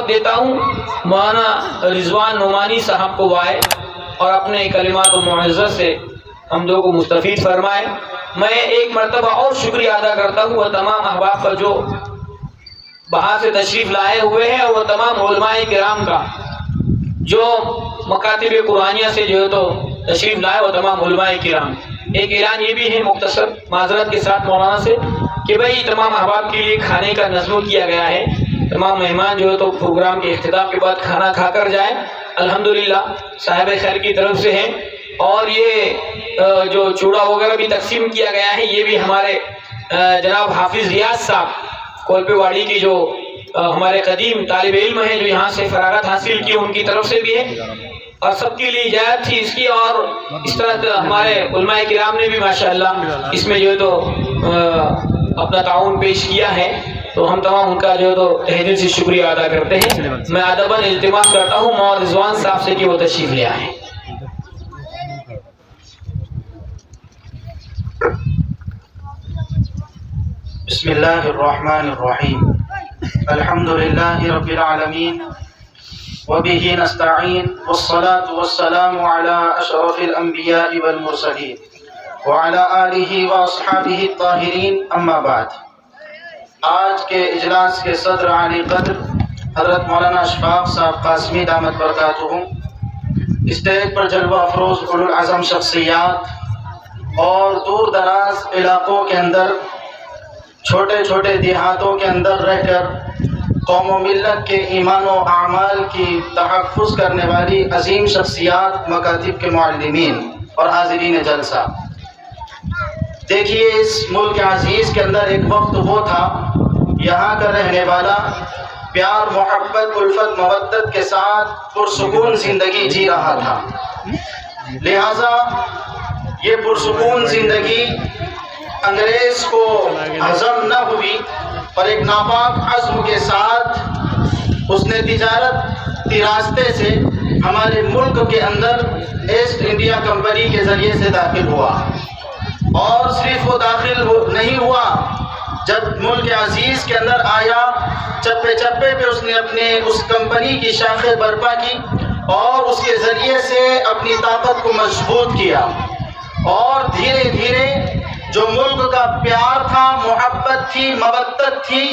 دیتا ہوں مولانا رضوان نعمانی صاحب کو وائے اور اپنے کلمات المعزز سے ہم لوگوں کو مستفید فرمائے۔ میں ایک مرتبہ اور شکریہ ادا کرتا ہوں وہ تمام احباب کا جو باہر سے تشریف لائے ہوئے ہیں، اور وہ تمام علماء کرام کا جو مکاتب قرآنیہ سے جو ہے تو تشریف لائے، وہ تمام علماء کرام۔ ایک اعلان یہ بھی ہے مختصر معذرت کے ساتھ مولانا سے کہ بھئی تمام احباب کے لیے کھانے کا نظم کیا گیا ہے، تمام مہمان جو ہے تو پروگرام کے اختتام کے بعد کھانا کھا کر جائیں۔ الحمدللہ صاحب خیر کی طرف سے ہیں، اور یہ جو چوڑا وغیرہ بھی تقسیم کیا گیا ہے یہ بھی ہمارے جناب حافظ ریاض صاحب کولپے واڑی کی جو ہمارے قدیم طالب علم ہیں جو یہاں سے فراغت حاصل کی، ان کی طرف سے بھی ہے، اور سب کے لیے اجازت تھی اس کی، اور اس طرح ہمارے علماء کرام نے بھی ماشاءاللہ اس میں جو ہے تو اپنا تعاون پیش کیا ہے، تو ہم تمام ان کا جو ہے تو تہہ دل سے شکریہ ادا کرتے ہیں۔ میں ادباً التماس کرتا ہوں مولانا رضوان صاحب سے کہ وہ تشریف لے آئیں۔ بسم اللہ الرحمن الرحیم، الحمد للہ رب العالمین وبہ نستعین والصلاة والسلام علی اشرف الانبیاء والمرسلین وعلی آلہ واصحابہ الطاہرین، اما بعد۔ آج کے اجلاس کے صدر عالی قدر حضرت مولانا اشفاق صاحب قاسمی دامت برکاتہ، اسٹیج پر جلوہ افروز اولو العزم شخصیات اور دور دراز علاقوں کے اندر چھوٹے چھوٹے دیہاتوں کے اندر رہ کر قوم و ملت کے ایمان و اعمال کی تحفظ کرنے والی عظیم شخصیات، مکاتب کے معلمین اور حاضرین جلسہ، دیکھیے اس ملک عزیز کے اندر ایک وقت وہ تھا یہاں کا رہنے والا پیار محبت الفت مودت کے ساتھ پرسکون زندگی جی رہا تھا، لہذا یہ پرسکون زندگی انگریز کو ہضم نہ ہوئی، اور ایک ناپاک عزم کے ساتھ اس نے تجارت راستے سے ہمارے ملک کے اندر ایسٹ انڈیا کمپنی کے ذریعے سے داخل ہوا، اور صرف وہ داخل نہیں ہوا، جب ملک عزیز کے اندر آیا چپے چپے پہ اس نے اپنے اس کمپنی کی شاخیں برپا کی، اور اس کے ذریعے سے اپنی طاقت کو مضبوط کیا، اور دھیرے دھیرے جو ملک کا پیار تھا، محبت تھی، مودت تھی،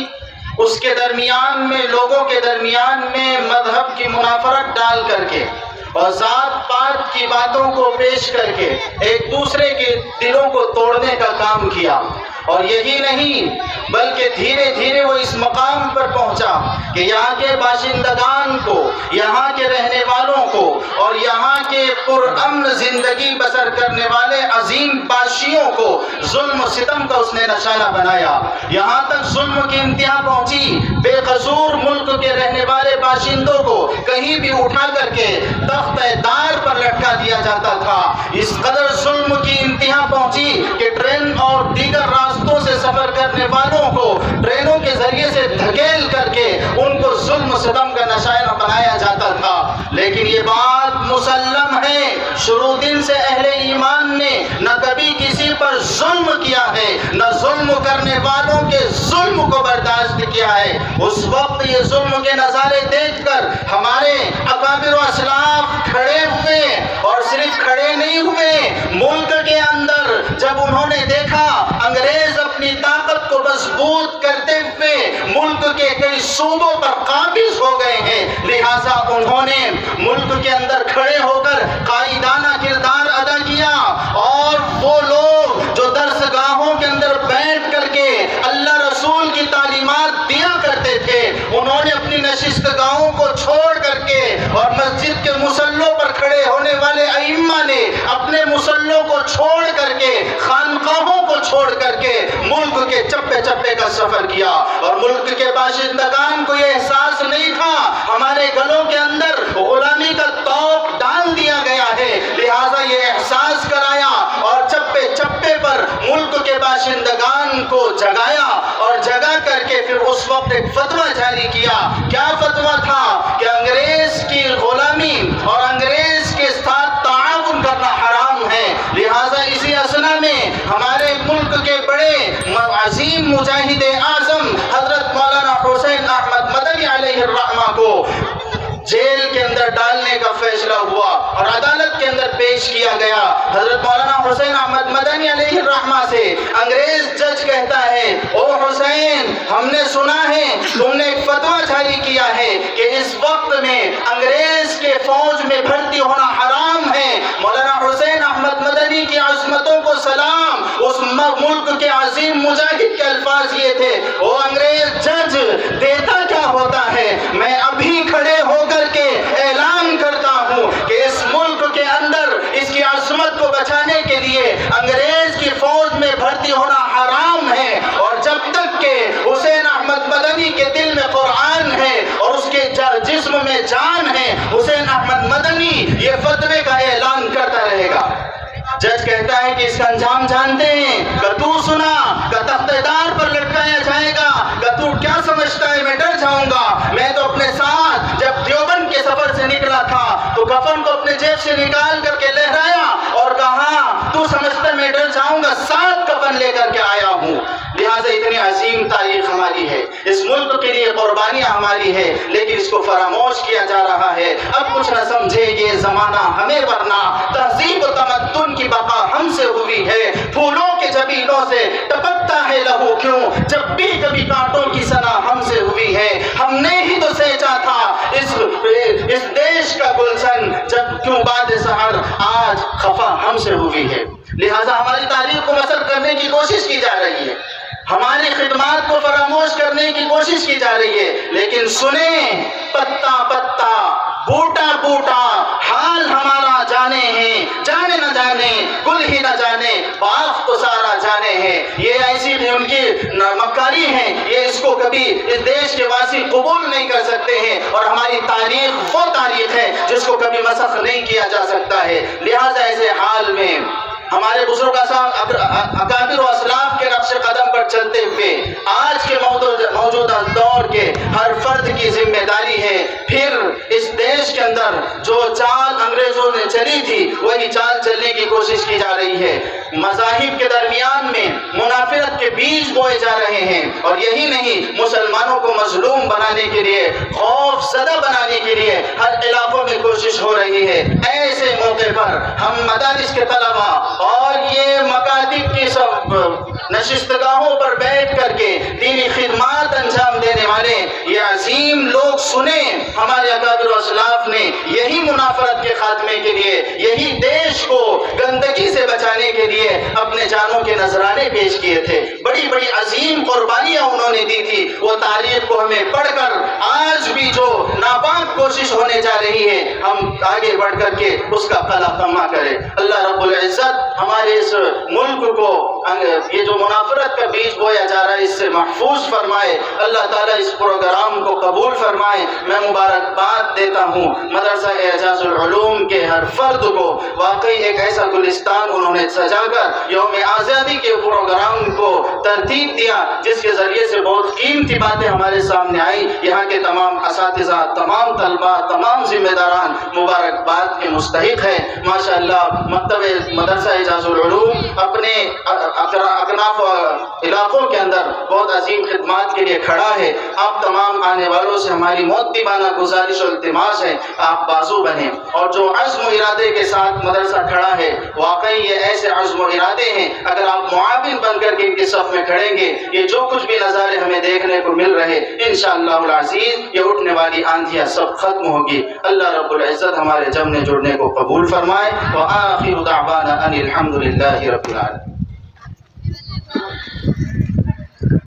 اس کے درمیان میں لوگوں کے درمیان میں مذہب کی منافرت ڈال کر کے اور ذات پات کی باتوں کو پیش کر کے ایک دوسرے کے دلوں کو توڑنے کا کام کیا، اور یہی نہیں بلکہ دھیرے دھیرے وہ اس مقام پر پہنچا کہ یہاں کے باشندگان کو، یہاں کے رہنے والوں کو اور یہاں کے پرامن زندگی بسر کرنے والے عظیم باشیوں کو ظلم و ستم کا اس نے نشانہ بنایا، یہاں تک ظلم کی انتہا پہنچی، بے قصور ملک کے رہنے والے باشندوں کو کہیں بھی اٹھا کر کے تخت دار پر لٹکا دیا جاتا تھا، اس قدر ظلم کی انتہا پہنچی کہ ٹرین اور دیگر راستوں سے سفر کرنے والوں کو ٹرینوں کے ذریعے سے دھکیل کر کے ان کو ظلم و ستم کا نشانہ بنایا جاتا تھا۔ لیکن یہ بات مسلم ہے، شروع دن سے اہل ایمان نے نہ کبھی کسی پر ظلم کیا ہے، نہ ظلم کرنے والوں کے ظلم کو برداشت کیا ہے۔ اس وقت یہ ظلم کے نظارے دیکھ کر ہمارے اکابر و اسلاف کھڑے ہوئے، اور صرف کھڑے نہیں ہوئے، ملک کے اندر جب انہوں نے دیکھا انگریز اپنی طاقت کو مضبوط کرتے ہوئے ملک کے کئی صوبوں پر قابض ہو گئے ہیں، لہٰذا انہوں نے ملک کے اندر کھڑے ہو کر قائدانہ کردار ادا کیا، اور وہ لوگ جو درس گاہوں کے اندر بیٹھ کر کے اللہ رسول کی تعلیمات دیا کرتے تھے، انہوں نے اپنی نشست گاہوں کو چھوڑ کر کے اور مسجد کے مصلوں پر کھڑے ہونے والے ائمہ نے اپنے مصلوں کو چھوڑ کر کے، خانقاہوں کو چھوڑ کر کے ملک کے چپے چپے کا سفر کیا، اور ملک کے باشندگان کو یہ احساس نہیں تھا ہمارے گلوں کے اندر غلامی کا طوق ڈال دیا گیا ہے، لہٰذا یہ احساس کرایا اور چپے چپے پر ملک کے باشندگان کو جگایا، اور جگا کر کے پھر اس وقت ایک فتویٰ جاری کیا۔ کیا فتویٰ تھا؟ کہ انگریز کی غلامی اور انگریز کے ساتھ تعاون کرنا حرام ہے، لہٰذا اسی اسنا میں ہمارے ملک کے بڑے عظیم مجاہد اعظم حضرت مولانا حسین احمد مدنی علیہ الرحمہ کو پیش کیا گیا۔ حضرت مولانا حسین احمد مدنی علیہ الرحمہ سے انگریز جج کہتا ہے، او حسین، ہم نے سنا ہے تم نے ایک فتویٰ جاری کیا ہے کہ اس وقت میں انگریز کے فوج میں بھرتی ہونا حرام ہے۔ مولانا حسین احمد مدنی کی عظمتوں کو سلام، اس ملک کے عظیم مجاہد کے الفاظ یہ تھے، او انگریز جج، دیتا کیا ہوتا ہے؟ میں ابھی کھڑے ہو کر کے اعلان کرتا ہوں کہ اس ملک کے اندر اس کی عظمت کو بچانے کے لیے انگریز کی فوج میں بھرتی ہونا حرام ہے، اور جب تک کہ حسین احمد مدنی کے دل میں قرآن ہے اور اس کے جسم میں جان ہے، حسین احمد مدنی یہ فتوے کا اعلان کرتا رہے گا۔ جج کہتا ہے کہ اس کا انجام جانتے ہیں، کہ تو سنا کہ تخت دار پر لٹکایا جائے گا، کہ تو کیا سمجھتا ہے میں ڈر جاؤں گا؟ میں تو اپنے ساتھ جب دیوبند کے سفر سے نکلا تھا تو کفن کو اپنے جیب سے نکال کر کے لہرایا اور کہا تو سمجھتا ہے میں ڈر جاؤں گا؟ 7 کفن لے کر کے آیا ہوں۔ لہٰذا اتنی عظیم تاریخ ہماری ہے، اس ملک کے لیے قربانیاں ہماری ہے، لیکن اس کو فراموش کیا جا رہا ہے۔ اب کچھ نہ سمجھے یہ زمانہ ہمیں، ورنہ تہذیب و تمدن کی بقا ہم سے ہوئی ہے۔ پھولوں کے جبینوں سے ٹپکتا ہے لہو کیوں، جب بھی کبھی کانٹوں کی سنا ہم سے ہوئی ہے۔ ہم نے ہی تو سینچا تھا اس دیش کا گلشن، جب کیوں بعد سحر آج خفا ہم سے ہوئی ہے۔ لہٰذا ہماری تاریخ کو مسخ کرنے کی کوشش کی جا رہی ہے، ہماری خدمات کو فراموش کرنے کی کوشش کی جا رہی ہے، لیکن سنیں، پتا پتا، بوٹا بوٹا، حال ہمارا جانے ہیں، جانے نہ جانے، گل ہی نہ جانے، باغ تو سارا جانے ہیں۔ یہ ایسی ان کی مکاری ہے، یہ اس کو کبھی اس دیش کے واسی قبول نہیں کر سکتے ہیں، اور ہماری تاریخ وہ تاریخ ہے جس کو کبھی مسخ نہیں کیا جا سکتا ہے۔ لہٰذا ایسے حال میں ہمارے بزرگ اکابر و اسلاف کے نقش قدم پر چلتے ہوئے آج کے موجودہ دور کے ہر فرد کی ذمہ داری ہے، پھر اس دیش کے اندر جو چال انگریزوں نے چلی تھی وہی چال چلنے کی کوشش کی جا رہی ہے۔ مذاہب کے درمیان میں منافرت کے بیج بوئے جا رہے ہیں، اور یہی نہیں، مسلمانوں کو مظلوم بنانے کے لیے، خوف زدہ بنانے کے لیے ہر علاقوں میں کوشش ہو رہی ہے۔ ایسے موقع پر ہم مدارس کے طلباء اور یہ مکاتب کی سب نشستگاہوں پر بیٹھ کر کے دینی خدمات انجام دینے والے یہ عظیم لوگ سنیں، ہمارے اکابر و اسلاف نے یہی منافرت کے خاتمے کے لیے، یہی دیش کو گندگی سے بچانے کے لیے اپنے جانوں کے نذرانے پیش کیے تھے۔ بڑی بڑی عظیم قربانیاں انہوں نے دی تھی، وہ تاریخ کو ہمیں پڑھ کر آج بھی جو ناپاک کوشش ہونے جا رہی ہے ہم آگے بڑھ کر کے اس کا قلع کما کریں۔ اللہ رب العزت ہمارے اس ملک کو یہ جو منافرت کا بیج بویا جا رہا ہے اس سے محفوظ فرمائے، اللہ تعالیٰ اس پروگرام کو قبول فرمائے۔ میں مبارکباد دیتا ہوں مدرسہ اعجاز العلوم کے ہر فرد کو، واقعی ایک ایسا گلستان انہوں نے سجا کر یوم آزادی کے پروگرام کو ترتیب دیا جس کے ذریعے سے بہت قیمتی باتیں ہمارے سامنے آئی۔ یہاں کے تمام اساتذہ، تمام طلباء، تمام ذمہ داران مبارکباد کے مستحق ہیں۔ ماشاءاللہ مکتب مدرسہ اعجاز العلوم اپنے اکناف علاقوں کے اندر بہت عظیم خدمات کے لیے کھڑا ہے۔ آپ تمام آنے والوں سے ہماری مؤدبانہ گزارش و التماس ہے، آپ بازو بنیں، اور جو عزم و ارادے کے ساتھ مدرسہ کھڑا ہے واقعی یہ ایسے عزم و ارادے ہیں، اگر آپ معاون بن کر کے ان کے صف میں کھڑیں گے، یہ جو کچھ بھی نظارے ہمیں دیکھنے کو مل رہے انشاءاللہ العزیز یہ اٹھنے والی آندھیاں سب ختم ہوگی۔ اللہ رب العزت ہمارے جمنے جڑنے کو قبول فرمائے۔ وآخر دعوانا ان الحمد للہ رب العالمین۔